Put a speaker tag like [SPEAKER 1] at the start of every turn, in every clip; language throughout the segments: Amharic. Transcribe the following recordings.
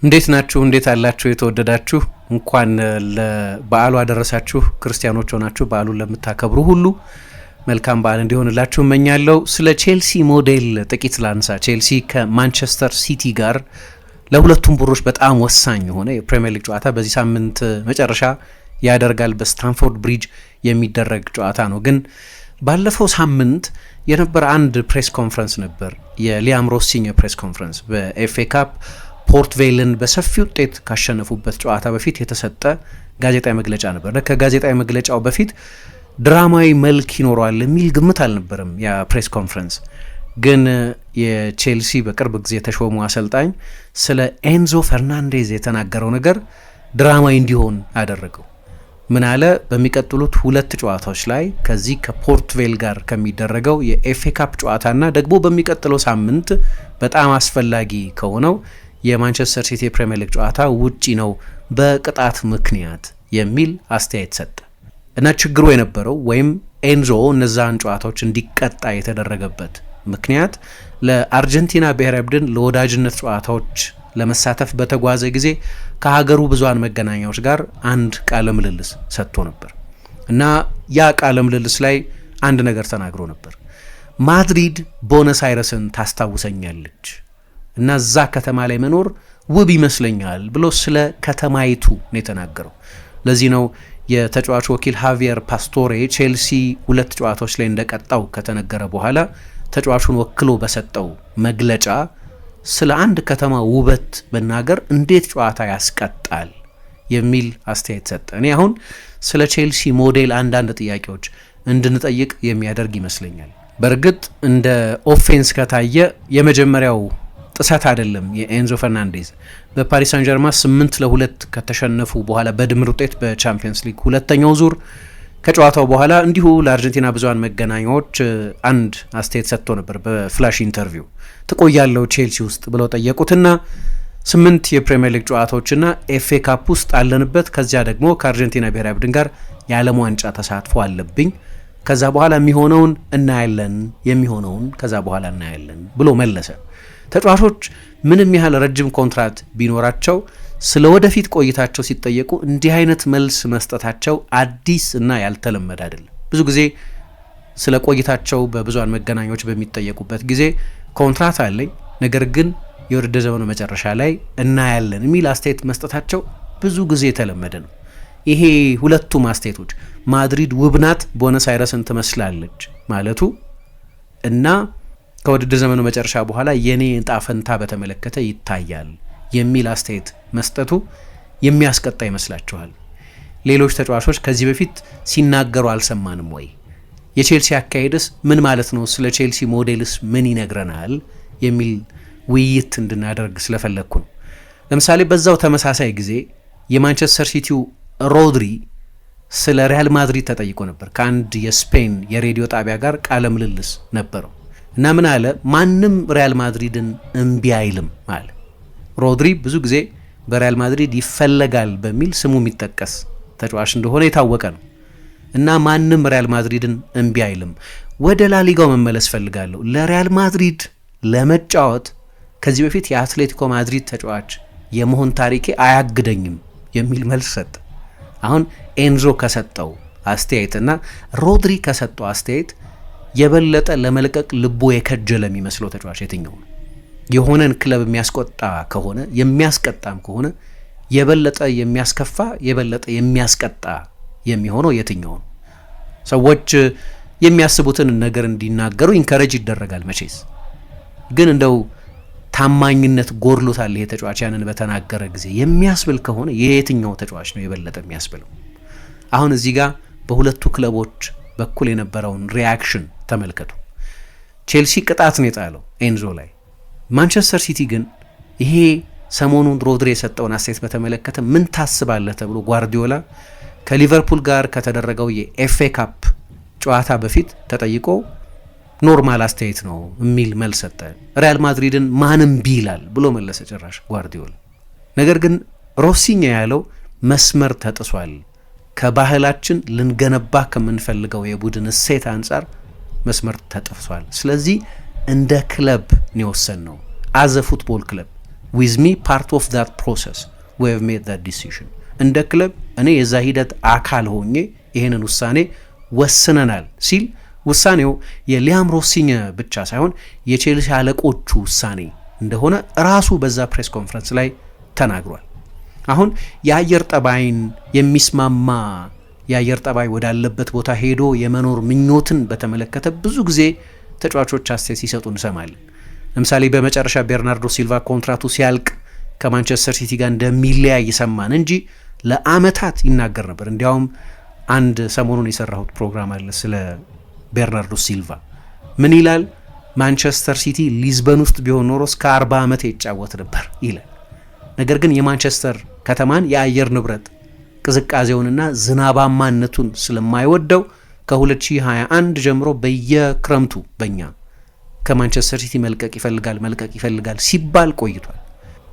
[SPEAKER 1] እንዴት ናችሁ? እንዴት አላችሁ? የተወደዳችሁ እንኳን ለበዓሉ አደረሳችሁ። ክርስቲያኖች ሆናችሁ በዓሉን ለምታከብሩ ሁሉ መልካም በዓል እንዲሆንላችሁ እመኛለሁ። ስለ ቼልሲ ሞዴል ጥቂት ላንሳ። ቼልሲ ከማንቸስተር ሲቲ ጋር ለሁለቱም ቡድኖች በጣም ወሳኝ የሆነ የፕሪሚየር ሊግ ጨዋታ በዚህ ሳምንት መጨረሻ ያደርጋል። በስታንፎርድ ብሪጅ የሚደረግ ጨዋታ ነው። ግን ባለፈው ሳምንት የነበረ አንድ ፕሬስ ኮንፈረንስ ነበር፣ የሊያም ሮሲኝ ፕሬስ ኮንፈረንስ በኤፍኤ ካፕ ፖርት ቬልን በሰፊ ውጤት ካሸነፉበት ጨዋታ በፊት የተሰጠ ጋዜጣዊ መግለጫ ነበር። ከጋዜጣዊ መግለጫው በፊት ድራማዊ መልክ ይኖረዋል የሚል ግምት አልነበረም ያ ፕሬስ ኮንፈረንስ። ግን የቼልሲ በቅርብ ጊዜ የተሾሙ አሰልጣኝ ስለ ኤንዞ ፈርናንዴዝ የተናገረው ነገር ድራማዊ እንዲሆን አደረገው። ምን አለ? በሚቀጥሉት ሁለት ጨዋታዎች ላይ ከዚህ ከፖርት ቬል ጋር ከሚደረገው የኤፍኤ ካፕ ጨዋታና ደግሞ በሚቀጥለው ሳምንት በጣም አስፈላጊ ከሆነው የማንቸስተር ሲቲ ፕሪሚየር ሊግ ጨዋታ ውጪ ነው በቅጣት ምክንያት የሚል አስተያየት ሰጠ እና ችግሩ የነበረው ወይም ኤንዞ እነዛን ጨዋታዎች እንዲቀጣ የተደረገበት ምክንያት ለአርጀንቲና ብሔራዊ ቡድን ለወዳጅነት ጨዋታዎች ለመሳተፍ በተጓዘ ጊዜ ከሀገሩ ብዙሃን መገናኛዎች ጋር አንድ ቃለ ምልልስ ሰጥቶ ነበር እና ያ ቃለ ምልልስ ላይ አንድ ነገር ተናግሮ ነበር። ማድሪድ ቦነስ አይረስን ታስታውሰኛለች እና እዛ ከተማ ላይ መኖር ውብ ይመስለኛል ብሎ ስለ ከተማይቱ ነው የተናገረው። ለዚህ ነው የተጫዋቹ ወኪል ሃቪየር ፓስቶሬ ቼልሲ ሁለት ጨዋታዎች ላይ እንደቀጣው ከተነገረ በኋላ ተጫዋቹን ወክሎ በሰጠው መግለጫ ስለ አንድ ከተማ ውበት መናገር እንዴት ጨዋታ ያስቀጣል የሚል አስተያየት ሰጠ። እኔ አሁን ስለ ቼልሲ ሞዴል አንዳንድ ጥያቄዎች እንድንጠይቅ የሚያደርግ ይመስለኛል። በእርግጥ እንደ ኦፌንስ ከታየ የመጀመሪያው ጥሰት አይደለም። የኤንዞ ፈርናንዴዝ በፓሪስ ሳን ጀርማ 8-2 ከተሸነፉ በኋላ በድምር ውጤት በቻምፒየንስ ሊግ ሁለተኛው ዙር ከጨዋታው በኋላ እንዲሁ ለአርጀንቲና ብዙሃን መገናኛዎች አንድ አስተያየት ሰጥቶ ነበር። በፍላሽ ኢንተርቪው ትቆያለው ቼልሲ ውስጥ ብለው ጠየቁትና 8 የፕሪሚየር ሊግ ጨዋታዎችና ኤፍኤ ካፕ ውስጥ አለንበት፣ ከዚያ ደግሞ ከአርጀንቲና ብሔራዊ ቡድን ጋር የዓለም ዋንጫ ተሳትፎ አለብኝ፣ ከዛ በኋላ የሚሆነውን ከዛ በኋላ እናያለን ብሎ መለሰ። ተጫዋቾች ምንም ያህል ረጅም ኮንትራት ቢኖራቸው ስለ ወደፊት ቆይታቸው ሲጠየቁ እንዲህ አይነት መልስ መስጠታቸው አዲስ እና ያልተለመደ አይደለም። ብዙ ጊዜ ስለ ቆይታቸው በብዙሃን መገናኛዎች በሚጠየቁበት ጊዜ ኮንትራት አለኝ፣ ነገር ግን የውድድር ዘመኑ መጨረሻ ላይ እናያለን የሚል አስተያየት መስጠታቸው ብዙ ጊዜ የተለመደ ነው። ይሄ ሁለቱም አስተያየቶች ማድሪድ ውብ ናት፣ ቦነስ አይረስን ትመስላለች ማለቱ እና ከውድድር ዘመኑ መጨረሻ በኋላ የኔ ዕጣ ፈንታ በተመለከተ ይታያል የሚል አስተያየት መስጠቱ የሚያስቀጣ ይመስላችኋል? ሌሎች ተጫዋቾች ከዚህ በፊት ሲናገሩ አልሰማንም ወይ? የቼልሲ አካሄድስ ምን ማለት ነው? ስለ ቼልሲ ሞዴልስ ምን ይነግረናል? የሚል ውይይት እንድናደርግ ስለፈለግኩ ነው። ለምሳሌ በዛው ተመሳሳይ ጊዜ የማንቸስተር ሲቲው ሮድሪ ስለ ሪያል ማድሪድ ተጠይቆ ነበር። ከአንድ የስፔን የሬዲዮ ጣቢያ ጋር ቃለ ምልልስ ነበረው እና ምን አለ? ማንም ሪያል ማድሪድን እምቢ አይልም አለ። ሮድሪ ብዙ ጊዜ በሪያል ማድሪድ ይፈለጋል በሚል ስሙ የሚጠቀስ ተጫዋች እንደሆነ የታወቀ ነው እና ማንም ሪያል ማድሪድን እምቢ አይልም። ወደ ላሊጋው መመለስ ፈልጋለሁ፣ ለሪያል ማድሪድ ለመጫወት ከዚህ በፊት የአትሌቲኮ ማድሪድ ተጫዋች የመሆን ታሪኬ አያግደኝም የሚል መልስ ሰጠ። አሁን ኤንዞ ከሰጠው አስተያየትና ሮድሪ ከሰጠው አስተያየት የበለጠ ለመልቀቅ ልቦ የከጀለ የሚመስለው ተጫዋች የትኛው ነው? የሆነን ክለብ የሚያስቆጣ ከሆነ የሚያስቀጣም ከሆነ የበለጠ የሚያስከፋ የበለጠ የሚያስቀጣ የሚሆነው የትኛው ነው? ሰዎች የሚያስቡትን ነገር እንዲናገሩ ኢንከሬጅ ይደረጋል መቼስ። ግን እንደው ታማኝነት ጎድሎታል ይሄ ተጫዋች ያንን በተናገረ ጊዜ የሚያስብል ከሆነ የየትኛው ተጫዋች ነው የበለጠ የሚያስብለው? አሁን እዚህ ጋር በሁለቱ ክለቦች በኩል የነበረውን ሪያክሽን ተመልከቱ። ቼልሲ ቅጣት ነው የጣለው ኤንዞ ላይ። ማንቸስተር ሲቲ ግን ይሄ ሰሞኑን ሮድሪ የሰጠውን አስተያየት በተመለከተ ምን ታስባለህ ተብሎ ጓርዲዮላ ከሊቨርፑል ጋር ከተደረገው የኤፍኤ ካፕ ጨዋታ በፊት ተጠይቆ ኖርማል አስተያየት ነው የሚል መልስ ሰጠ። ሪያል ማድሪድን ማንም ቢላል ብሎ መለሰ ጭራሽ ጓርዲዮላ። ነገር ግን ሮሲኛ ያለው መስመር ተጥሷል፣ ከባህላችን ልንገነባ ከምንፈልገው የቡድን እሴት አንጻር መስመር ተጥሷል። ስለዚህ እንደ ክለብ ነው የወሰንነው፣ አዘ ፉትቦል ክለብ with me part of that process we have made that decision እንደ ክለብ እኔ የዛ ሂደት አካል ሆኜ ይሄንን ውሳኔ ወስነናል ሲል ውሳኔው የሊያም ሮሲኝ ብቻ ሳይሆን የቼልሲ አለቆቹ ውሳኔ እንደሆነ ራሱ በዛ ፕሬስ ኮንፈረንስ ላይ ተናግሯል። አሁን የአየር ጠባይን የሚስማማ የአየር ጠባይ ወዳለበት ቦታ ሄዶ የመኖር ምኞትን በተመለከተ ብዙ ጊዜ ተጫዋቾች አስተያየት ሲሰጡ እንሰማለን። ለምሳሌ በመጨረሻ ቤርናርዶ ሲልቫ ኮንትራቱ ሲያልቅ ከማንቸስተር ሲቲ ጋር እንደሚለያይ ሰማን እንጂ ለአመታት ይናገር ነበር። እንዲያውም አንድ ሰሞኑን የሰራሁት ፕሮግራም አለ ስለ ቤርናርዶ ሲልቫ። ምን ይላል? ማንቸስተር ሲቲ ሊዝበን ውስጥ ቢሆን ኖሮ እስከ 40 ዓመት ይጫወት ነበር ይላል። ነገር ግን የማንቸስተር ከተማን የአየር ንብረት ቅዝቃዜውንና ዝናባማነቱን ስለማይወደው ከ2021 ጀምሮ በየክረምቱ በእኛ ከማንቸስተር ሲቲ መልቀቅ ይፈልጋል ሲባል ቆይቷል።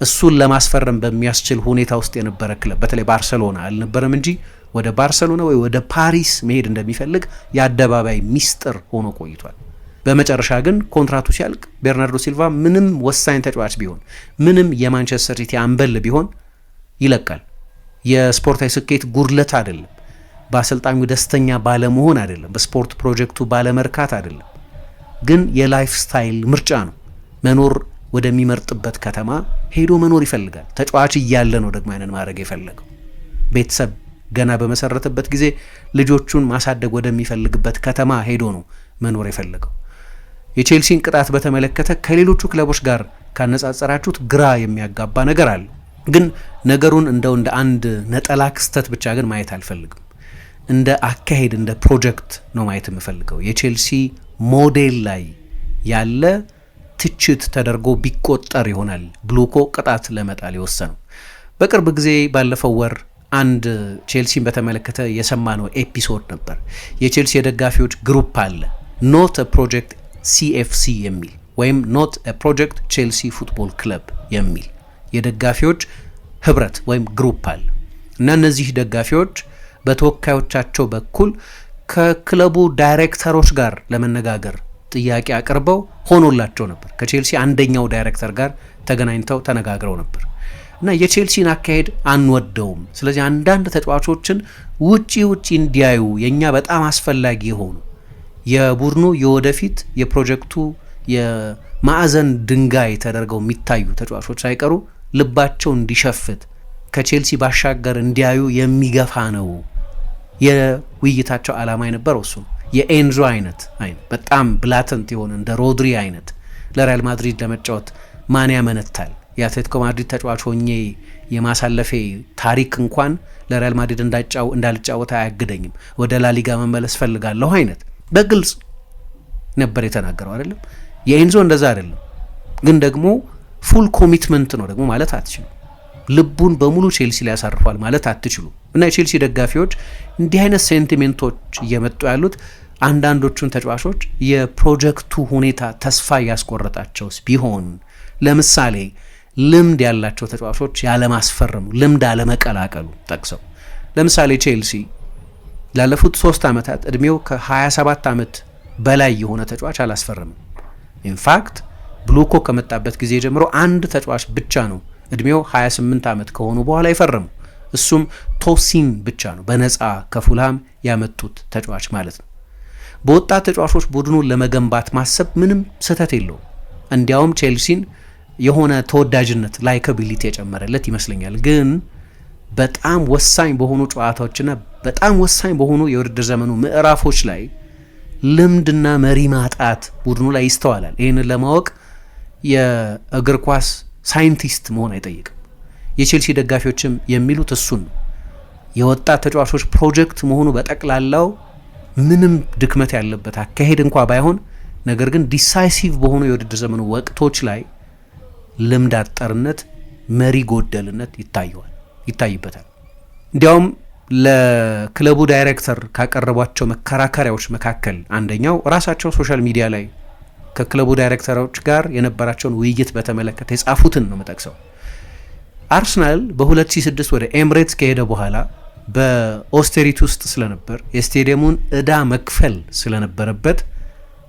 [SPEAKER 1] እሱን ለማስፈረም በሚያስችል ሁኔታ ውስጥ የነበረ ክለብ በተለይ ባርሰሎና አልነበረም እንጂ ወደ ባርሰሎና ወይ ወደ ፓሪስ መሄድ እንደሚፈልግ የአደባባይ ሚስጥር ሆኖ ቆይቷል። በመጨረሻ ግን ኮንትራቱ ሲያልቅ ቤርናርዶ ሲልቫ ምንም ወሳኝ ተጫዋች ቢሆን ምንም የማንቸስተር ሲቲ አምበል ቢሆን ይለቃል። የስፖርታዊ ስኬት ጉድለት አይደለም፣ በአሰልጣኙ ደስተኛ ባለመሆን አይደለም፣ በስፖርት ፕሮጀክቱ ባለመርካት አይደለም፣ ግን የላይፍ ስታይል ምርጫ ነው። መኖር ወደሚመርጥበት ከተማ ሄዶ መኖር ይፈልጋል። ተጫዋች እያለ ነው ደግሞ ያንን ማድረግ የፈለገው። ቤተሰብ ገና በመሰረተበት ጊዜ ልጆቹን ማሳደግ ወደሚፈልግበት ከተማ ሄዶ ነው መኖር የፈለገው። የቼልሲን ቅጣት በተመለከተ ከሌሎቹ ክለቦች ጋር ካነጻጸራችሁት ግራ የሚያጋባ ነገር አለ። ግን ነገሩን እንደ አንድ ነጠላ ክስተት ብቻ ግን ማየት አልፈልግም። እንደ አካሄድ እንደ ፕሮጀክት ነው ማየት የምፈልገው። የቼልሲ ሞዴል ላይ ያለ ትችት ተደርጎ ቢቆጠር ይሆናል ብሉኮ ቅጣት ለመጣል የወሰነው። በቅርብ ጊዜ ባለፈው ወር አንድ ቼልሲን በተመለከተ የሰማነው ኤፒሶድ ነበር። የቼልሲ የደጋፊዎች ግሩፕ አለ ኖት ፕሮጀክት CFC የሚል ወይም ኖት ፕሮጀክት ቼልሲ ፉትቦል ክለብ የሚል የደጋፊዎች ህብረት ወይም ግሩፕ አለ እና እነዚህ ደጋፊዎች በተወካዮቻቸው በኩል ከክለቡ ዳይሬክተሮች ጋር ለመነጋገር ጥያቄ አቅርበው ሆኖላቸው ነበር። ከቼልሲ አንደኛው ዳይሬክተር ጋር ተገናኝተው ተነጋግረው ነበር እና የቼልሲን አካሄድ አንወደውም፣ ስለዚህ አንዳንድ ተጫዋቾችን ውጪ እንዲያዩ የኛ በጣም አስፈላጊ የሆኑ የቡድኑ የወደፊት የፕሮጀክቱ የማዕዘን ድንጋይ ተደርገው የሚታዩ ተጫዋቾች ሳይቀሩ ልባቸው እንዲሸፍት ከቼልሲ ባሻገር እንዲያዩ የሚገፋ ነው። የውይይታቸው ዓላማ የነበረው እሱ የኤንዞ አይነት በጣም ብላተንት የሆነ እንደ ሮድሪ አይነት ለሪያል ማድሪድ ለመጫወት ማን ያመነታል? የአትሌቲኮ ማድሪድ ተጫዋች ሆኜ የማሳለፌ ታሪክ እንኳን ለሪያል ማድሪድ እንዳልጫወት አያግደኝም፣ ወደ ላሊጋ መመለስ ፈልጋለሁ አይነት በግልጽ ነበር የተናገረው አይደለም። የኤንዞ እንደዛ አይደለም፣ ግን ደግሞ ፉል ኮሚትመንት ነው ደግሞ ማለት አትችሉ። ልቡን በሙሉ ቼልሲ ላይ ያሳርፏል ማለት አትችሉ። እና የቼልሲ ደጋፊዎች እንዲህ አይነት ሴንቲሜንቶች እየመጡ ያሉት አንዳንዶቹን ተጫዋቾች የፕሮጀክቱ ሁኔታ ተስፋ ያስቆረጣቸውስ ቢሆን፣ ለምሳሌ ልምድ ያላቸው ተጫዋቾች ያለማስፈረሙ፣ ልምድ አለመቀላቀሉ ጠቅሰው ለምሳሌ ቼልሲ ላለፉት 3 ዓመታት እድሜው ከ27 ዓመት በላይ የሆነ ተጫዋች አላስፈረምም። ኢንፋክት ብሉኮ ከመጣበት ጊዜ ጀምሮ አንድ ተጫዋች ብቻ ነው እድሜው 28 ዓመት ከሆኑ በኋላ የፈረሙ፣ እሱም ቶሲን ብቻ ነው፣ በነፃ ከፉልሃም ያመጡት ተጫዋች ማለት ነው። በወጣት ተጫዋቾች ቡድኑን ለመገንባት ማሰብ ምንም ስህተት የለውም። እንዲያውም ቼልሲን የሆነ ተወዳጅነት ላይካቢሊቲ የጨመረለት ይመስለኛል። ግን በጣም ወሳኝ በሆኑ ጨዋታዎችና በጣም ወሳኝ በሆኑ የውድድር ዘመኑ ምዕራፎች ላይ ልምድና መሪ ማጣት ቡድኑ ላይ ይስተዋላል። ይህንን ለማወቅ የእግር ኳስ ሳይንቲስት መሆን አይጠይቅም። የቼልሲ ደጋፊዎችም የሚሉት እሱን ነው። የወጣት ተጫዋቾች ፕሮጀክት መሆኑ በጠቅላላው ምንም ድክመት ያለበት አካሄድ እንኳ ባይሆን፣ ነገር ግን ዲሳይሲቭ በሆኑ የውድድር ዘመኑ ወቅቶች ላይ ልምድ አጠርነት፣ መሪ ጎደልነት ይታይበታል። እንዲያውም ለክለቡ ዳይሬክተር ካቀረቧቸው መከራከሪያዎች መካከል አንደኛው ራሳቸው ሶሻል ሚዲያ ላይ ከክለቡ ዳይሬክተሮች ጋር የነበራቸውን ውይይት በተመለከተ የጻፉትን ነው የምጠቅሰው። አርሰናል በ2006 ወደ ኤምሬትስ ከሄደ በኋላ በኦስቴሪቲ ውስጥ ስለነበር የስቴዲየሙን ዕዳ መክፈል ስለነበረበት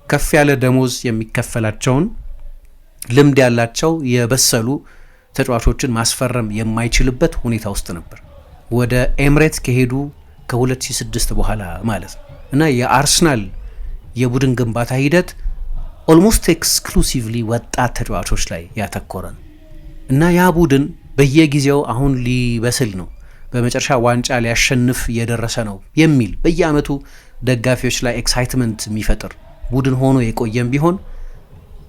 [SPEAKER 1] ከፍ ያለ ደሞዝ የሚከፈላቸውን ልምድ ያላቸው የበሰሉ ተጫዋቾችን ማስፈረም የማይችልበት ሁኔታ ውስጥ ነበር። ወደ ኤምሬት ከሄዱ ከ2006 በኋላ ማለት ነው። እና የአርሰናል የቡድን ግንባታ ሂደት ኦልሞስት ኤክስክሉሲቭሊ ወጣት ተጫዋቾች ላይ ያተኮረ ነው እና ያ ቡድን በየጊዜው አሁን ሊበስል ነው፣ በመጨረሻ ዋንጫ ሊያሸንፍ እየደረሰ ነው የሚል በየአመቱ ደጋፊዎች ላይ ኤክሳይትመንት የሚፈጥር ቡድን ሆኖ የቆየም ቢሆን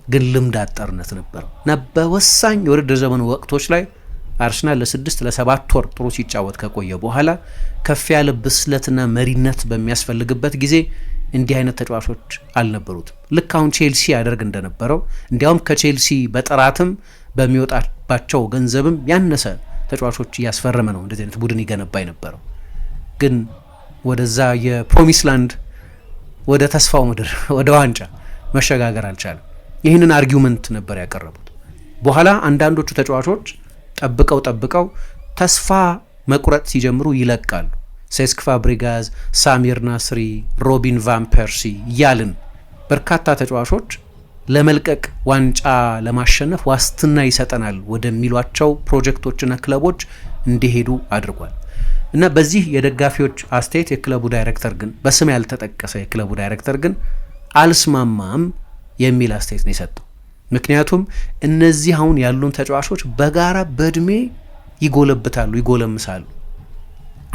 [SPEAKER 1] ግን ልምድ አጠርነት ነበረው እና በወሳኝ የውድድር ዘመኑ ወቅቶች ላይ አርሰናል ለ6 ለ7 ወር ጥሩ ሲጫወት ከቆየ በኋላ ከፍ ያለ ብስለትና መሪነት በሚያስፈልግበት ጊዜ እንዲህ አይነት ተጫዋቾች አልነበሩትም። ልክ አሁን ቼልሲ ያደርግ እንደነበረው እንዲያውም ከቼልሲ በጥራትም በሚወጣባቸው ገንዘብም ያነሰ ተጫዋቾች እያስፈረመ ነው እንደዚህ አይነት ቡድን ይገነባ የነበረው። ግን ወደዛ የፕሮሚስ ላንድ ወደ ተስፋው ምድር ወደ ዋንጫ መሸጋገር አልቻለም። ይህንን አርጊውመንት ነበር ያቀረቡት። በኋላ አንዳንዶቹ ተጫዋቾች ጠብቀው ተስፋ መቁረጥ ሲጀምሩ ይለቃሉ። ሴስክ ፋብሪጋዝ፣ ሳሚር ናስሪ፣ ሮቢን ቫን ፐርሲ እያልን በርካታ ተጫዋቾች ለመልቀቅ ዋንጫ ለማሸነፍ ዋስትና ይሰጠናል ወደሚሏቸው ፕሮጀክቶችና ክለቦች እንዲሄዱ አድርጓል። እና በዚህ የደጋፊዎች አስተያየት የክለቡ ዳይሬክተር ግን በስም ያልተጠቀሰ የክለቡ ዳይሬክተር ግን አልስማማም የሚል አስተያየት ነው የሰጠው። ምክንያቱም እነዚህ አሁን ያሉን ተጫዋቾች በጋራ በእድሜ ይጎለብታሉ፣ ይጎለምሳሉ፣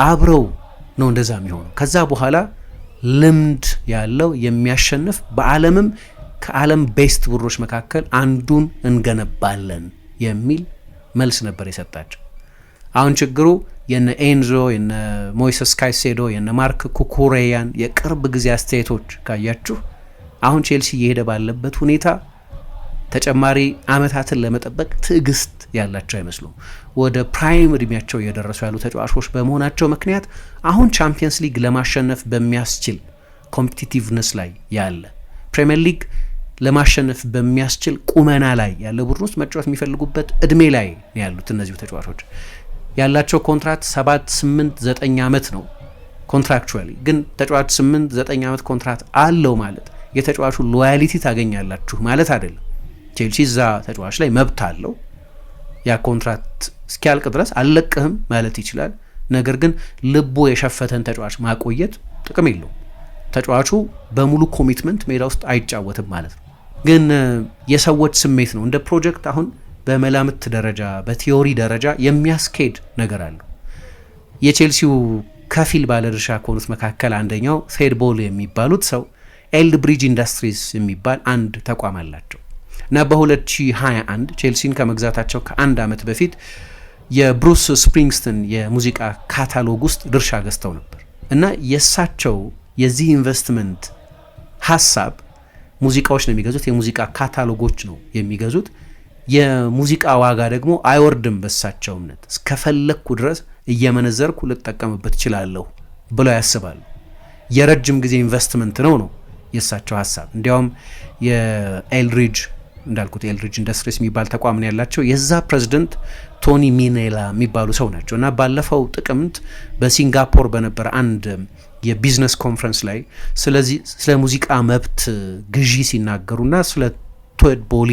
[SPEAKER 1] አብረው ነው እንደዛ የሚሆነው። ከዛ በኋላ ልምድ ያለው የሚያሸንፍ በዓለምም ከዓለም ቤስት ቡድኖች መካከል አንዱን እንገነባለን የሚል መልስ ነበር የሰጣቸው። አሁን ችግሩ የነ ኤንዞ፣ የነ ሞይሰስ ካይሴዶ፣ የነ ማርክ ኩኩሬያን የቅርብ ጊዜ አስተያየቶች ካያችሁ አሁን ቼልሲ እየሄደ ባለበት ሁኔታ ተጨማሪ አመታትን ለመጠበቅ ትዕግስት ያላቸው አይመስሉም። ወደ ፕራይም እድሜያቸው እየደረሱ ያሉ ተጫዋቾች በመሆናቸው ምክንያት አሁን ቻምፒየንስ ሊግ ለማሸነፍ በሚያስችል ኮምፒቲቲቭነስ ላይ ያለ ፕሪሚየር ሊግ ለማሸነፍ በሚያስችል ቁመና ላይ ያለ ቡድን ውስጥ መጫወት የሚፈልጉበት እድሜ ላይ ያሉት እነዚሁ ተጫዋቾች ያላቸው ኮንትራክት 7፣ 8፣ 9 ዓመት ነው ኮንትራክቹዋሊ። ግን ተጫዋች 8፣ 9 ዓመት ኮንትራክት አለው ማለት የተጫዋቹ ሎያሊቲ ታገኛላችሁ ማለት አይደለም። ቼልሲ እዛ ተጫዋች ላይ መብት አለው። ያ ኮንትራክት እስኪያልቅ ድረስ አልለቅህም ማለት ይችላል። ነገር ግን ልቡ የሸፈተን ተጫዋች ማቆየት ጥቅም የለውም። ተጫዋቹ በሙሉ ኮሚትመንት ሜዳ ውስጥ አይጫወትም ማለት ነው። ግን የሰዎች ስሜት ነው። እንደ ፕሮጀክት አሁን በመላምት ደረጃ በቲዮሪ ደረጃ የሚያስኬድ ነገር አለው። የቼልሲው ከፊል ባለድርሻ ከሆኑት መካከል አንደኛው ቴድ ቦሊ የሚባሉት ሰው ኤልድ ብሪጅ ኢንዱስትሪስ የሚባል አንድ ተቋም አላቸው እና በ2021 ቼልሲን ከመግዛታቸው ከአንድ ዓመት በፊት የብሩስ ስፕሪንግስተን የሙዚቃ ካታሎግ ውስጥ ድርሻ ገዝተው ነበር እና የእሳቸው የዚህ ኢንቨስትመንት ሀሳብ ሙዚቃዎች ነው የሚገዙት፣ የሙዚቃ ካታሎጎች ነው የሚገዙት። የሙዚቃ ዋጋ ደግሞ አይወርድም በእሳቸው እምነት፣ እስከፈለግኩ ድረስ እየመነዘርኩ ልጠቀምበት እችላለሁ ብለው ያስባሉ። የረጅም ጊዜ ኢንቨስትመንት ነው የእሳቸው ሀሳብ። እንዲያውም የኤልድሪጅ እንዳልኩት ኤልድሪጅ ኢንዱስትሪስ የሚባል ተቋም ነው ያላቸው። የዛ ፕሬዚደንት ቶኒ ሚኔላ የሚባሉ ሰው ናቸው እና ባለፈው ጥቅምት በሲንጋፖር በነበረ አንድ የቢዝነስ ኮንፈረንስ ላይ ስለ ሙዚቃ መብት ግዢ ሲናገሩና ስለ ቴድ ቦሊ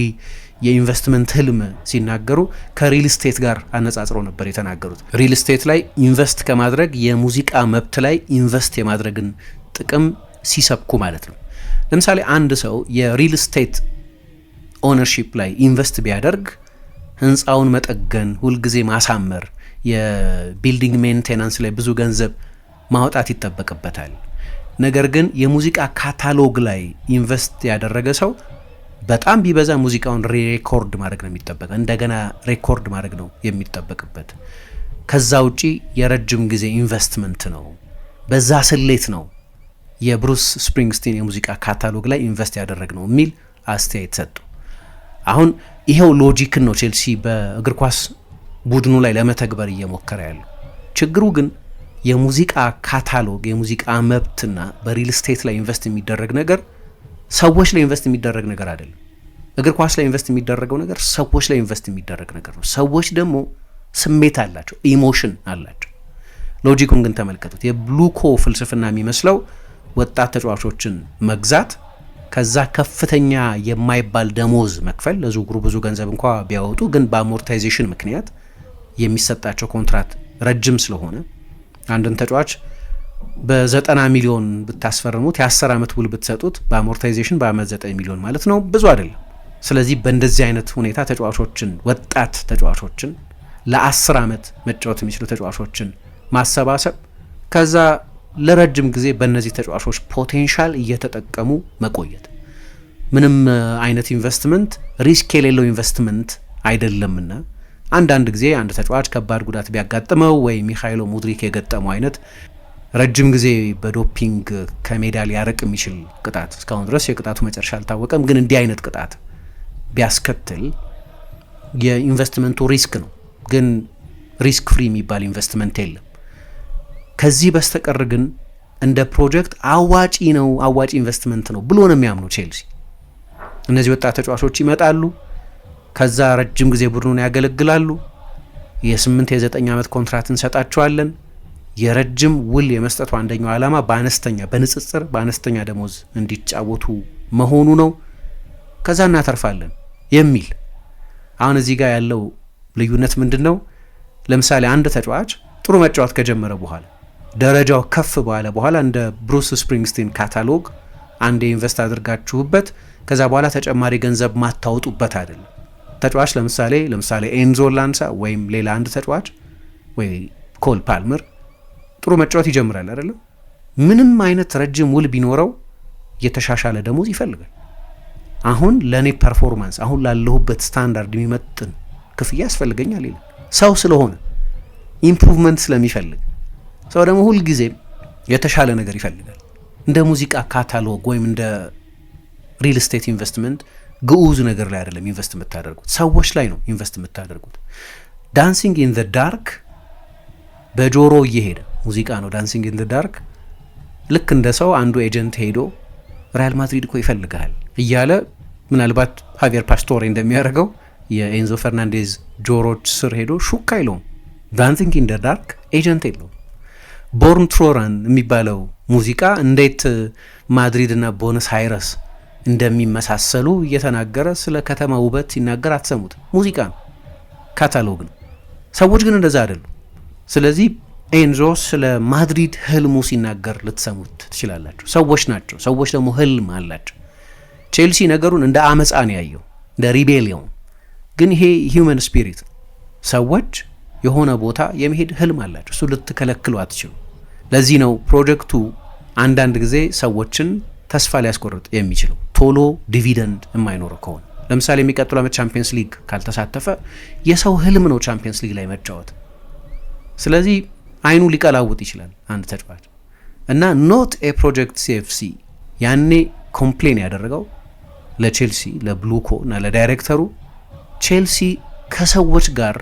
[SPEAKER 1] የኢንቨስትመንት ህልም ሲናገሩ ከሪል ስቴት ጋር አነጻጽረው ነበር የተናገሩት። ሪል ስቴት ላይ ኢንቨስት ከማድረግ የሙዚቃ መብት ላይ ኢንቨስት የማድረግን ጥቅም ሲሰብኩ ማለት ነው። ለምሳሌ አንድ ሰው የሪል ስቴት ኦነርሺፕ ላይ ኢንቨስት ቢያደርግ ህንፃውን መጠገን፣ ሁልጊዜ ማሳመር፣ የቢልዲንግ ሜንቴናንስ ላይ ብዙ ገንዘብ ማውጣት ይጠበቅበታል። ነገር ግን የሙዚቃ ካታሎግ ላይ ኢንቨስት ያደረገ ሰው በጣም ቢበዛ ሙዚቃውን ሬኮርድ ማድረግ ነው የሚጠበቅ፣ እንደገና ሬኮርድ ማድረግ ነው የሚጠበቅበት። ከዛ ውጪ የረጅም ጊዜ ኢንቨስትመንት ነው። በዛ ስሌት ነው የብሩስ ስፕሪንግስቲን የሙዚቃ ካታሎግ ላይ ኢንቨስት ያደረግ ነው የሚል አስተያየት ሰጡ። አሁን ይሄው ሎጂክን ነው ቼልሲ በእግር ኳስ ቡድኑ ላይ ለመተግበር እየሞከረ ያለው። ችግሩ ግን የሙዚቃ ካታሎግ የሙዚቃ መብትና በሪል ስቴት ላይ ኢንቨስት የሚደረግ ነገር ሰዎች ላይ ኢንቨስት የሚደረግ ነገር አይደለም። እግር ኳስ ላይ ኢንቨስት የሚደረገው ነገር ሰዎች ላይ ኢንቨስት የሚደረግ ነገር ነው። ሰዎች ደግሞ ስሜት አላቸው፣ ኢሞሽን አላቸው። ሎጂኩን ግን ተመልከቱት። የብሉኮ ፍልስፍና የሚመስለው ወጣት ተጫዋቾችን መግዛት፣ ከዛ ከፍተኛ የማይባል ደሞዝ መክፈል ለዝውውሩ ብዙ ገንዘብ እንኳ ቢያወጡ ግን በአሞርታይዜሽን ምክንያት የሚሰጣቸው ኮንትራት ረጅም ስለሆነ አንድን ተጫዋች በ90 ሚሊዮን ብታስፈርሙት የ10 ዓመት ውል ብትሰጡት በአሞርታይዜሽን በአመት 9 ሚሊዮን ማለት ነው፣ ብዙ አይደለም። ስለዚህ በእንደዚህ አይነት ሁኔታ ተጫዋቾችን ወጣት ተጫዋቾችን ለ10 ዓመት መጫወት የሚችሉ ተጫዋቾችን ማሰባሰብ ከዛ ለረጅም ጊዜ በእነዚህ ተጫዋቾች ፖቴንሻል እየተጠቀሙ መቆየት ምንም አይነት ኢንቨስትመንት ሪስክ የሌለው ኢንቨስትመንት አይደለምና አንዳንድ ጊዜ አንድ ተጫዋች ከባድ ጉዳት ቢያጋጥመው ወይ ሚካኤሎ ሙድሪክ የገጠመው አይነት ረጅም ጊዜ በዶፒንግ ከሜዳ ሊያርቅ የሚችል ቅጣት እስካሁን ድረስ የቅጣቱ መጨረሻ አልታወቀም፣ ግን እንዲህ አይነት ቅጣት ቢያስከትል የኢንቨስትመንቱ ሪስክ ነው፣ ግን ሪስክ ፍሪ የሚባል ኢንቨስትመንት የለም። ከዚህ በስተቀር ግን እንደ ፕሮጀክት አዋጪ ነው፣ አዋጪ ኢንቨስትመንት ነው ብሎ ነው የሚያምኑ ቼልሲ። እነዚህ ወጣት ተጫዋቾች ይመጣሉ፣ ከዛ ረጅም ጊዜ ቡድኑን ያገለግላሉ፣ የ8 የ9 ዓመት ኮንትራት እንሰጣቸዋለን። የረጅም ውል የመስጠቱ አንደኛው ዓላማ በአነስተኛ በንጽጽር በአነስተኛ ደሞዝ እንዲጫወቱ መሆኑ ነው፣ ከዛ እናተርፋለን የሚል። አሁን እዚህ ጋር ያለው ልዩነት ምንድን ነው? ለምሳሌ አንድ ተጫዋች ጥሩ መጫወት ከጀመረ በኋላ ደረጃው ከፍ ባለ በኋላ እንደ ብሩስ ስፕሪንግስቲን ካታሎግ አንዴ ኢንቨስት አድርጋችሁበት ከዛ በኋላ ተጨማሪ ገንዘብ ማታወጡበት አይደለም። ተጫዋች ለምሳሌ ኤንዞ ላንሳ ወይም ሌላ አንድ ተጫዋች ወይ ኮል ፓልመር ጥሩ መጫወት ይጀምራል አይደለም፣ ምንም አይነት ረጅም ውል ቢኖረው የተሻሻለ ደሞዝ ይፈልጋል። አሁን ለኔ ፐርፎርማንስ አሁን ላለሁበት ስታንዳርድ የሚመጥን ክፍያ ያስፈልገኛል ይላል። ሰው ስለሆነ ኢምፕሩቭመንት ስለሚፈልግ ሰው ደግሞ ሁል ጊዜ የተሻለ ነገር ይፈልጋል። እንደ ሙዚቃ ካታሎግ ወይም እንደ ሪል ስቴት ኢንቨስትመንት ግዑዝ ነገር ላይ አይደለም ኢንቨስት የምታደርጉት፣ ሰዎች ላይ ነው ኢንቨስት የምታደርጉት። ዳንሲንግ ኢን ዘ ዳርክ በጆሮ እየሄደ ሙዚቃ ነው። ዳንሲንግ ኢን ዘ ዳርክ ልክ እንደ ሰው አንዱ ኤጀንት ሄዶ ሪያል ማድሪድ እኮ ይፈልጋል እያለ ምናልባት ሃቪየር ፓስቶሬ እንደሚያደርገው የኤንዞ ፈርናንዴዝ ጆሮች ስር ሄዶ ሹክ አይለውም። ዳንሲንግ ኢን ዘ ዳርክ ኤጀንት የለውም። ቦርን ትሮራን የሚባለው ሙዚቃ እንዴት ማድሪድ እና ቦነስ አይረስ እንደሚመሳሰሉ እየተናገረ ስለ ከተማ ውበት ሲናገር አትሰሙት። ሙዚቃ ነው፣ ካታሎግ ነው። ሰዎች ግን እንደዛ አይደሉም። ስለዚህ ኤንዞ ስለ ማድሪድ ህልሙ ሲናገር ልትሰሙት ትችላላችሁ። ሰዎች ናቸው፣ ሰዎች ደግሞ ህልም አላቸው። ቼልሲ ነገሩን እንደ አመፃ ነው ያየው፣ እንደ ሪቤሊዮን። ግን ይሄ ሂውመን ስፒሪት ነው። ሰዎች የሆነ ቦታ የመሄድ ህልም አላቸው፣ እሱ ልትከለክሉ አትችሉ። ለዚህ ነው ፕሮጀክቱ አንዳንድ ጊዜ ሰዎችን ተስፋ ሊያስቆርጥ የሚችለው ቶሎ ዲቪደንድ የማይኖረው ከሆነ። ለምሳሌ የሚቀጥለው ዓመት ቻምፒየንስ ሊግ ካልተሳተፈ የሰው ህልም ነው ቻምፒየንስ ሊግ ላይ መጫወት። ስለዚህ አይኑ ሊቀላውጥ ይችላል አንድ ተጫዋች እና ኖት ኤ ፕሮጀክት ሲኤፍሲ ያኔ ኮምፕሌን ያደረገው ለቼልሲ ለብሉኮ እና ለዳይሬክተሩ ቼልሲ ከሰዎች ጋር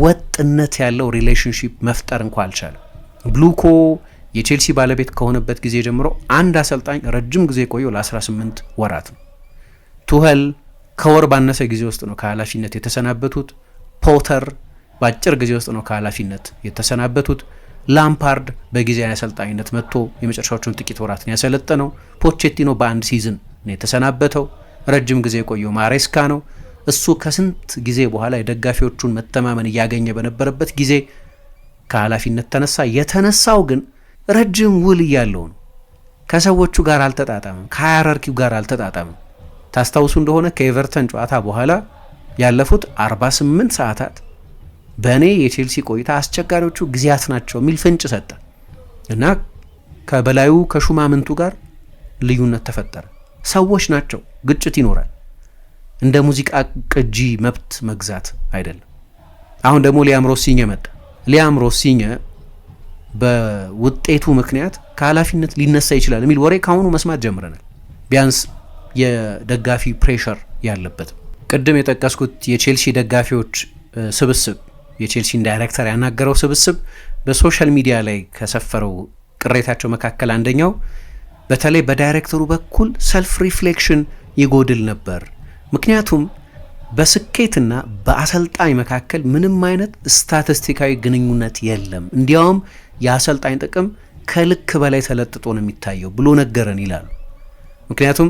[SPEAKER 1] ወጥነት ያለው ሪሌሽንሺፕ መፍጠር እንኳ አልቻለም። ብሉኮ የቼልሲ ባለቤት ከሆነበት ጊዜ ጀምሮ አንድ አሰልጣኝ ረጅም ጊዜ ቆየው ለ18 ወራት ነው። ቱኸል ከወር ባነሰ ጊዜ ውስጥ ነው ከኃላፊነት የተሰናበቱት። ፖተር በአጭር ጊዜ ውስጥ ነው ከኃላፊነት የተሰናበቱት። ላምፓርድ በጊዜያዊ አሰልጣኝነት መጥቶ የመጨረሻዎቹን ጥቂት ወራት ነው ያሰለጠነው። ፖቼቲኖ በአንድ ሲዝን ነው የተሰናበተው። ረጅም ጊዜ የቆየው ማሬስካ ነው። እሱ ከስንት ጊዜ በኋላ የደጋፊዎቹን መተማመን እያገኘ በነበረበት ጊዜ ከኃላፊነት ተነሳ። የተነሳው ግን ረጅም ውል እያለው ነው። ከሰዎቹ ጋር አልተጣጣምም፣ ከሃይራርኪው ጋር አልተጣጣምም። ታስታውሱ እንደሆነ ከኤቨርተን ጨዋታ በኋላ ያለፉት 48 ሰዓታት በእኔ የቼልሲ ቆይታ አስቸጋሪዎቹ ጊዜያት ናቸው የሚል ፍንጭ ሰጠ እና ከበላዩ ከሹማምንቱ ጋር ልዩነት ተፈጠረ። ሰዎች ናቸው፣ ግጭት ይኖራል። እንደ ሙዚቃ ቅጂ መብት መግዛት አይደለም። አሁን ደግሞ ሊያም ሮሲኘ መጣ። ሊያም ሮሲኘ በውጤቱ ምክንያት ከኃላፊነት ሊነሳ ይችላል የሚል ወሬ ካሁኑ መስማት ጀምረናል። ቢያንስ የደጋፊ ፕሬሸር ያለበት ቅድም የጠቀስኩት የቼልሲ ደጋፊዎች ስብስብ የቼልሲን ዳይሬክተር ያናገረው ስብስብ በሶሻል ሚዲያ ላይ ከሰፈረው ቅሬታቸው መካከል አንደኛው በተለይ በዳይሬክተሩ በኩል ሰልፍ ሪፍሌክሽን ይጎድል ነበር። ምክንያቱም በስኬትና በአሰልጣኝ መካከል ምንም አይነት ስታቲስቲካዊ ግንኙነት የለም፣ እንዲያውም የአሰልጣኝ ጥቅም ከልክ በላይ ተለጥጦ ነው የሚታየው ብሎ ነገረን ይላሉ። ምክንያቱም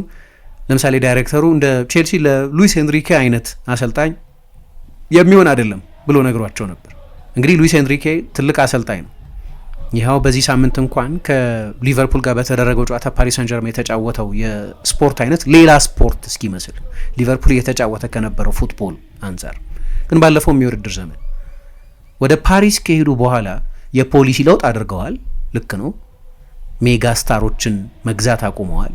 [SPEAKER 1] ለምሳሌ ዳይሬክተሩ እንደ ቼልሲ ለሉዊስ ኤንሪኬ አይነት አሰልጣኝ የሚሆን አይደለም ብሎ ነግሯቸው ነበር። እንግዲህ ሉዊስ ኤንሪኬ ትልቅ አሰልጣኝ ነው። ይኸው በዚህ ሳምንት እንኳን ከሊቨርፑል ጋር በተደረገው ጨዋታ ፓሪስ ሰን ጀርሜን የተጫወተው የስፖርት አይነት ሌላ ስፖርት እስኪመስል ሊቨርፑል እየተጫወተ ከነበረው ፉትቦል አንጻር ግን ባለፈው የውድድር ዘመን ወደ ፓሪስ ከሄዱ በኋላ የፖሊሲ ለውጥ አድርገዋል። ልክ ነው። ሜጋ ስታሮችን መግዛት አቁመዋል።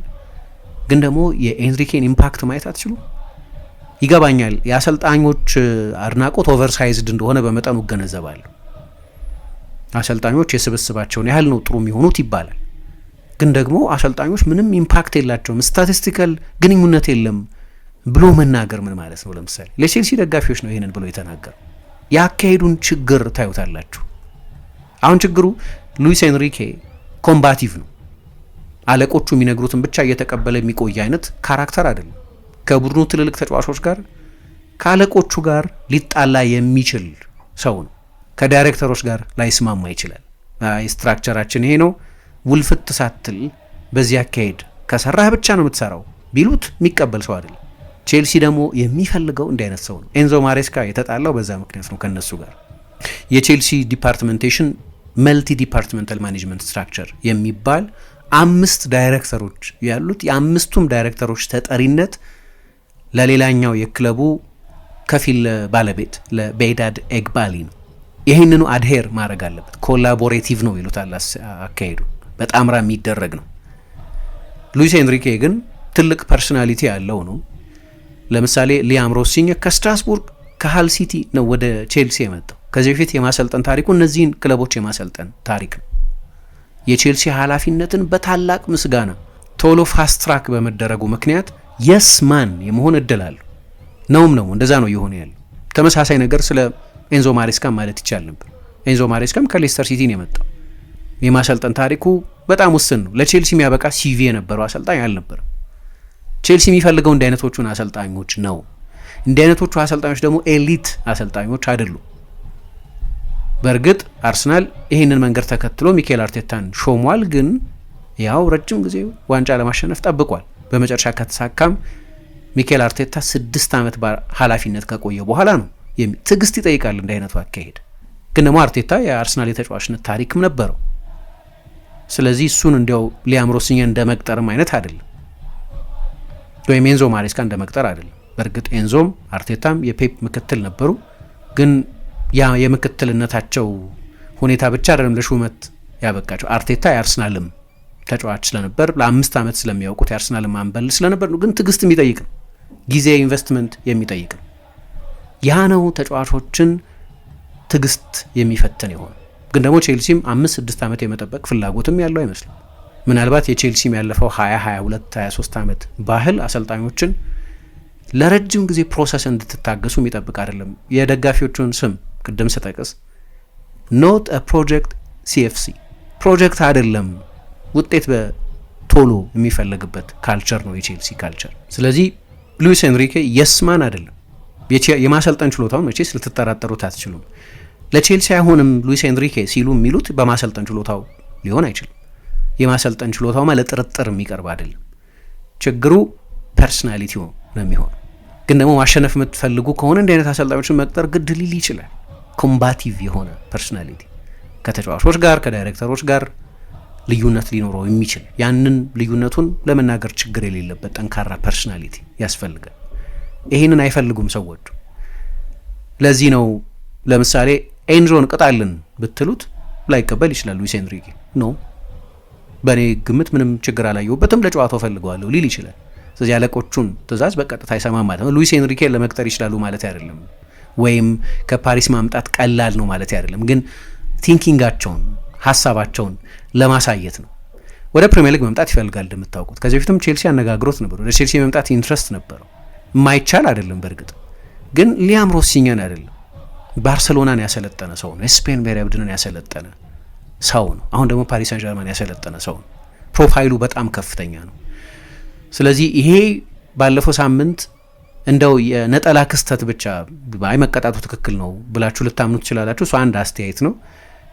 [SPEAKER 1] ግን ደግሞ የኤንሪኬን ኢምፓክት ማየት አትችሉ። ይገባኛል፣ የአሰልጣኞች አድናቆት ኦቨርሳይዝድ እንደሆነ በመጠኑ እገነዘባለሁ። አሰልጣኞች የስብስባቸውን ያህል ነው ጥሩ የሚሆኑት ይባላል። ግን ደግሞ አሰልጣኞች ምንም ኢምፓክት የላቸውም፣ ስታቲስቲካል ግንኙነት የለም ብሎ መናገር ምን ማለት ነው? ለምሳሌ ለቼልሲ ደጋፊዎች ነው ይህንን ብሎ የተናገሩ። ያካሄዱን ችግር ታዩታላችሁ። አሁን ችግሩ ሉዊስ ኤንሪኬ ኮምባቲቭ ነው። አለቆቹ የሚነግሩትን ብቻ እየተቀበለ የሚቆይ አይነት ካራክተር አይደለም። ከቡድኑ ትልልቅ ተጫዋቾች ጋር ከአለቆቹ ጋር ሊጣላ የሚችል ሰው ነው። ከዳይሬክተሮች ጋር ላይስማማ ይችላል። ስትራክቸራችን ይሄ ነው፣ ውልፍት ሳትል በዚህ አካሄድ ከሰራህ ብቻ ነው የምትሰራው ቢሉት የሚቀበል ሰው አይደለም። ቼልሲ ደግሞ የሚፈልገው እንዲህ አይነት ሰው ነው። ኤንዞ ማሬስካ የተጣላው በዛ ምክንያት ነው ከነሱ ጋር። የቼልሲ ዲፓርትመንቴሽን መልቲ ዲፓርትመንታል ማኔጅመንት ስትራክቸር የሚባል 5 ዳይሬክተሮች ያሉት፣ የአምስቱም ዳይሬክተሮች ተጠሪነት ለሌላኛው የክለቡ ከፊል ባለቤት ለቤዳድ ኤግባሊ ነው። ይህንኑ አድሄር ማድረግ አለበት። ኮላቦሬቲቭ ነው ይሉታል አካሄዱ፣ በጣምራ የሚደረግ ነው። ሉዊስ ኤንሪኬ ግን ትልቅ ፐርሶናሊቲ ያለው ነው። ለምሳሌ ሊያም ሮሲኝ ከስትራስቡርግ ከሃል ሲቲ ነው ወደ ቼልሲ የመጣው። ከዚህ በፊት የማሰልጠን ታሪኩ እነዚህን ክለቦች የማሰልጠን ታሪክ ነው። የቼልሲ ኃላፊነትን በታላቅ ምስጋና ቶሎ ፋስት ትራክ በመደረጉ ምክንያት የስ ማን የመሆን እድል አለው። ነው እንደዛ ነው የሆነ ያለው። ተመሳሳይ ነገር ስለ ኤንዞ ማሬስካም ማለት ይቻል ነበር። ኤንዞ ማሬስካም ከሌስተር ሲቲ ነው የመጣው። የማሰልጠን ታሪኩ በጣም ውስን ነው። ለቼልሲ የሚያበቃ ሲቪ የነበረው አሰልጣኝ አልነበረም። ቼልሲ የሚፈልገው እንዲህ አይነቶቹን አሰልጣኞች ነው። እንዲህ አይነቶቹ አሰልጣኞች ደግሞ ኤሊት አሰልጣኞች አይደሉም። በእርግጥ አርሰናል ይህንን መንገድ ተከትሎ ሚኬል አርቴታን ሾሟል። ግን ያው ረጅም ጊዜ ዋንጫ ለማሸነፍ ጠብቋል። በመጨረሻ ከተሳካም ሚኬል አርቴታ 6 ዓመት ኃላፊነት ከቆየ በኋላ ነው። ትዕግስት ይጠይቃል እንዲህ አይነቱ አካሄድ። ግን ደግሞ አርቴታ የአርሰናል የተጫዋችነት ታሪክም ነበረው። ስለዚህ እሱን እንዲያው ሊያም ሮሲኝ እንደ መቅጠርም አይነት አይደለም፣ ወይም ኤንዞ ማሬስካ እንደ መቅጠር አይደለም። በእርግጥ ኤንዞም አርቴታም የፔፕ ምክትል ነበሩ። ግን ያ የምክትልነታቸው ሁኔታ ብቻ አይደለም ለሹመት ያበቃቸው። አርቴታ የአርሰናልም ተጫዋች ስለነበር ለ5 ዓመት ስለሚያውቁት የአርሰናልም አንበል ስለነበር ነው። ግን ትዕግስት የሚጠይቅ ነው፣ ጊዜ ኢንቨስትመንት የሚጠይቅ ነው። ያ ነው ተጫዋቾችን ትዕግስት የሚፈትን የሆነ። ግን ደግሞ ቼልሲም 5-6 ዓመት የመጠበቅ ፍላጎትም ያለው አይመስልም። ምናልባት የቼልሲም ያለፈው 20-22-23 ዓመት ባህል አሰልጣኞችን ለረጅም ጊዜ ፕሮሰስ እንድትታገሱ የሚጠብቅ አይደለም። የደጋፊዎቹን ስም ቅድም ስጠቅስ ኖት ፕሮጀክት ሲኤፍሲ ፕሮጀክት አይደለም፣ ውጤት በቶሎ የሚፈለግበት ካልቸር ነው የቼልሲ ካልቸር። ስለዚህ ሉዊስ ኤንሪኬ የስማን አይደለም። የማሰልጠን ችሎታውን መቼስ ልትጠራጠሩት አትችሉም። ለቼልሲ አይሆንም ሉዊስ ኤንሪኬ ሲሉ የሚሉት በማሰልጠን ችሎታው ሊሆን አይችልም። የማሰልጠን ችሎታው ማለት ጥርጥር የሚቀርብ አይደለም። ችግሩ ፐርሶናሊቲው ነው የሚሆነው። ግን ደግሞ ማሸነፍ የምትፈልጉ ከሆነ እንዲህ አይነት አሰልጣኞችን መቅጠር ግድ ሊል ይችላል። ኮምባቲቭ የሆነ ፐርሶናሊቲ ከተጫዋቾች ጋር ከዳይሬክተሮች ጋር ልዩነት ሊኖረው የሚችል ያንን ልዩነቱን ለመናገር ችግር የሌለበት ጠንካራ ፐርሶናሊቲ ያስፈልጋል። ይህንን አይፈልጉም ሰዎች። ለዚህ ነው ለምሳሌ ኤንዞን ቅጣልን ብትሉት ላይቀበል ይችላል። ሉዊስ ኤንሪኬ ነው በእኔ ግምት ምንም ችግር አላየሁበትም፣ ለጨዋታው ፈልገዋለሁ ሊል ይችላል። ስለዚህ ያለቆቹን ትእዛዝ በቀጥታ አይሰማም ማለት ነው። ሉዊስ ኤንሪኬን ለመቅጠር ይችላሉ ማለት አይደለም፣ ወይም ከፓሪስ ማምጣት ቀላል ነው ማለት አይደለም። ግን ቲንኪንጋቸውን ሀሳባቸውን ለማሳየት ነው። ወደ ፕሪሚየር ሊግ መምጣት ይፈልጋል እንደምታውቁት። ከዚህ በፊትም ቼልሲ አነጋግሮት ነበር። ወደ ቼልሲ መምጣት ኢንትረስት ነበረው። የማይቻል አይደለም። በእርግጥ ግን ሊያም ሮሲኝን አይደለም፣ ባርሰሎናን ያሰለጠነ ሰው ነው። የስፔን ብሔራዊ ቡድንን ያሰለጠነ ሰው ነው። አሁን ደግሞ ፓሪስ ሳን ጀርማን ያሰለጠነ ሰው ነው። ፕሮፋይሉ በጣም ከፍተኛ ነው። ስለዚህ ይሄ ባለፈው ሳምንት እንደው የነጠላ ክስተት ብቻ አይ መቀጣቱ ትክክል ነው ብላችሁ ልታምኑ ትችላላችሁ። እሱ አንድ አስተያየት ነው።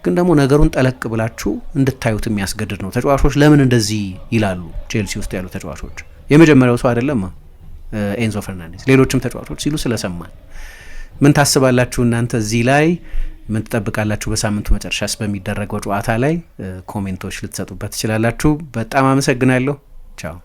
[SPEAKER 1] ግን ደግሞ ነገሩን ጠለቅ ብላችሁ እንድታዩት የሚያስገድድ ነው። ተጫዋቾች ለምን እንደዚህ ይላሉ? ቼልሲ ውስጥ ያሉ ተጫዋቾች የመጀመሪያው ሰው አይደለም ኤንዞ ፈርናንዴዝ፣ ሌሎችም ተጫዋቾች ሲሉ ስለሰማን። ምን ታስባላችሁ እናንተ እዚህ ላይ? ምን ትጠብቃላችሁ? በሳምንቱ መጨረሻስ በሚደረገው ጨዋታ ላይ ኮሜንቶች ልትሰጡበት ትችላላችሁ። በጣም አመሰግናለሁ። ቻው